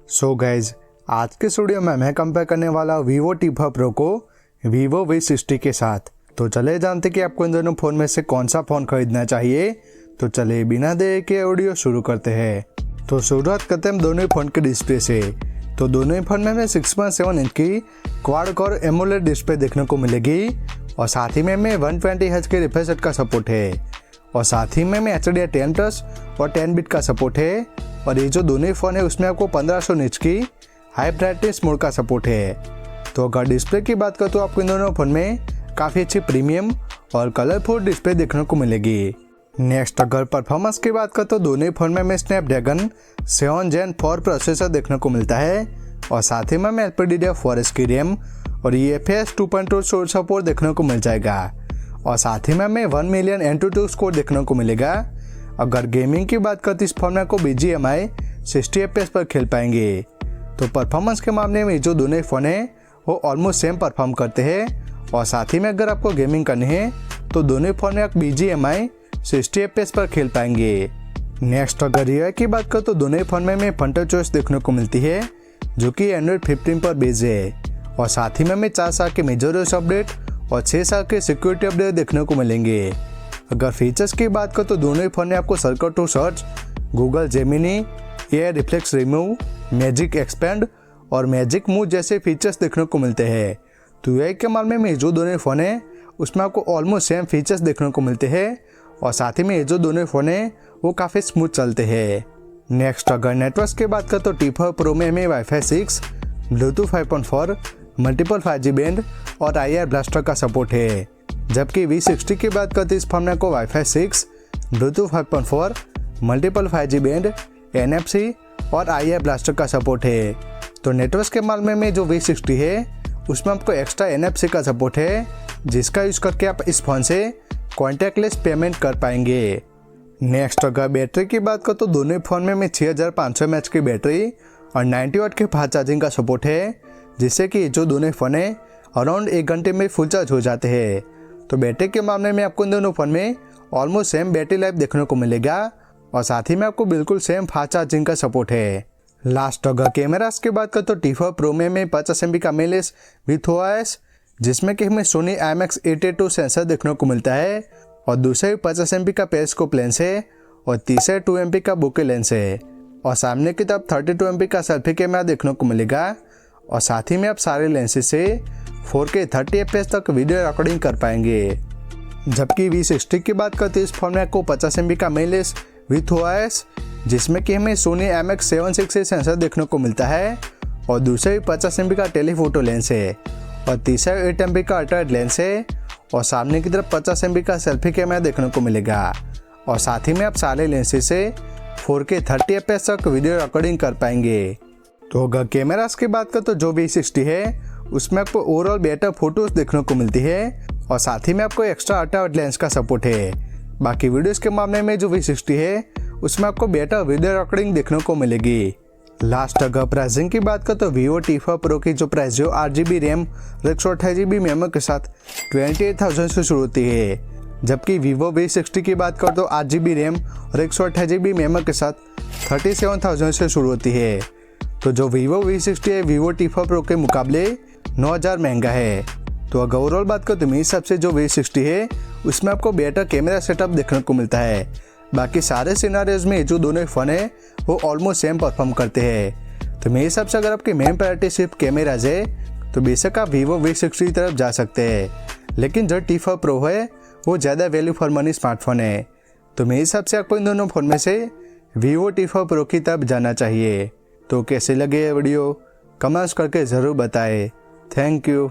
So guys, आज के studio में मैं कंपेयर करने वाला हूँ वीवो T5 Pro को वीवो V60 के साथ। तो चले जानते कि आपको इन दोनों फ़ोन में से कौन सा फ़ोन खरीदना चाहिए। तो चले बिना देर के ऑडियो शुरू करते हैं। तो शुरुआत करते हैं हम दोनों ही फ़ोन के डिस्प्ले से। तो दोनों ही फ़ोन में हमें 6.7 इंच की क्वाड कोर एमोलेड डिस्प्ले देखने को मिलेगी और साथ ही में हमें 120 हर्ट्ज के रिफ्रेश रेट का सपोर्ट है और साथ ही में हमें HDR10+ और 10 बिट का सपोर्ट है। और ये जो दोनों ही फ़ोन है उसमें आपको 1500 निट्स की हाई ब्राइटनेस मोड का सपोर्ट है। तो अगर डिस्प्ले की बात करें तो आपको इन दोनों फ़ोन में काफ़ी अच्छी प्रीमियम और कलरफुल डिस्प्ले देखने को मिलेगी। नेक्स्ट अगर परफॉर्मेंस की बात करें तो दोनों ही फ़ोन में हमें स्नैपड्रैगन 7 Gen 4 प्रोसेसर देखने को मिलता है और साथ ही में हमें LPDDR4 की रैम और UFS 2.2 स्टोरेज सपोर्ट देखने को मिल जाएगा और साथ ही में हमें 1 मिलियन Antutu स्कोर देखने को मिलेगा। अगर गेमिंग की बात करते इस फोन में आपको BGMI 60 FPS पर खेल पाएंगे। तो परफॉर्मेंस के मामले में जो दोनों फ़ोन है वो ऑलमोस्ट सेम परफॉर्म करते हैं और साथ ही में अगर आपको गेमिंग करनी है तो दोनों फ़ोन में आप BGMI 60 FPS पर खेल पाएंगे। नेक्स्ट अगर रियर की बात करें तो दोनों ही फ़ोन में हमें फ्रंटल चॉइस देखने को मिलती है जो कि Android 15 पर बेस्ड है और साथ ही में हमें 4 साल के मेजर OS अपडेट और 6 साल के सिक्योरिटी अपडेट देखने को मिलेंगे। अगर फीचर्स की बात करें तो दोनों ही फ़ोन में आपको circle to search, Google Gemini, AI reflex remove, magic expand और मैजिक मूव जैसे फीचर्स देखने को मिलते हैं। तो एआई के मामले में जो दोनों फ़ोन है उसमें आपको ऑलमोस्ट सेम फीचर्स देखने को मिलते हैं और साथ ही में ये जो दोनों फ़ोन है वो काफ़ी स्मूथ चलते हैं। नेक्स्ट अगर नेटवर्क की बात करें तो T5 Pro में हमें Wi-Fi 6, Bluetooth 5.4, multiple 5G band और IR ब्लास्टर का सपोर्ट है। जबकि V60 की बात करते इस फोन में आपको Wi-Fi 6, Bluetooth 5.4, multiple 5G band, NFC और IR ब्लास्टर का सपोर्ट है। तो नेटवर्क के मामले में जो V60 है उसमें आपको एक्स्ट्रा NFC का सपोर्ट है जिसका यूज़ करके आप इस फ़ोन से कॉन्टैक्टलेस पेमेंट कर पाएंगे। नेक्स्ट अगर बैटरी की बात करें तो दोनों ही फ़ोन में हमें 6500 mAh की बैटरी और 90 वाट के फास्ट चार्जिंग का सपोर्ट है जिससे कि जो दोनों फ़ोन है अराउंड 1 घंटे में फुल चार्ज हो जाते हैं। तो बैटरी के मामले में आपको इन दोनों फ़ोन में ऑलमोस्ट सेम बैटरी लाइफ देखने को मिलेगा और साथ ही में आपको बिल्कुल सेम फास्ट चार्जिंग का सपोर्ट है। लास्ट अगर कैमरास की बात करें तो T5 Pro में हमें 50 MP का मेन विथ OIS जिसमें कि हमें Sony IMX882 सेंसर देखने को मिलता है और दूसरे 50 MP का पेरिस्कोप लेंस है और तीसरे 2 MP का बुके लेंस है और सामने की तरफ 32 MP का सेल्फी कैमरा देखने को मिलेगा और साथ ही में आप सारे लेंसेज से 4K 30 FPS तक वीडियो रिकॉर्डिंग कर पाएंगे। जबकि V60 की बात करते हैं इस फोन में आपको 50 MP का मेन लेंस विथ OIS जिसमें कि हमें Sony IMX768 सेंसर देखने को मिलता है और दूसरे 50 MP का टेलीफोटो लेंस है और तीसरा 8 MP का अल्ट्रा वाइड लेंस है और सामने की तरफ 50 MP का सेल्फी कैमरा देखने को मिलेगा और साथ ही में आप सारे लेंसेज से 4K 30 FPS तक वीडियो रिकॉर्डिंग कर पाएंगे। तो अगर कैमरास की बात करें तो जो V60 है उसमें आपको ओवरऑल बेटर फोटोज देखने को मिलती है और साथ ही में आपको एक्स्ट्रा अल्ट्रा वाइड लेंस का सपोर्ट है। बाकी वीडियोस के मामले में जो V60 है उसमें आपको बेटर वीडियो रिकॉर्डिंग देखने को मिलेगी। लास्ट अगर प्राइसिंग की बात करें तो वीवो T5 Pro की जो प्राइस है 8GB रैम और 128GB मेमोरी के साथ 28,000 से शुरू होती है। जबकि वीवो V60 की बात करें तो 8GB रैम और 128GB मेमोरी के साथ 37,000 से शुरू होती है। तो जो वीवो V60 है वीवो T5 Pro के मुकाबले 9,000 महंगा है। तो अगर ओवरऑल बात करें तो मेरे हिसाब से जो V60 है उसमें आपको बेटर कैमरा सेटअप देखने को मिलता है। बाकी सारे सिनारियोज में जो दोनों फ़ोन है वो ऑलमोस्ट सेम परफॉर्म करते हैं। तो मेरे हिसाब से अगर आपकी मेन प्रायोरिटी सिर्फ कैमराज है तो बेशक आप वीवो V60 की तरफ जा सकते हैं, लेकिन जो T5 Pro है वो ज़्यादा वैल्यू फॉर मनी स्मार्टफोन है। तो मेरे हिसाब से आपको इन दोनों फ़ोन में से वीवो T5 Pro की तरफ जाना चाहिए। तो कैसे लगे ये वीडियो कमेंट्स करके ज़रूर बताएं। Thank you.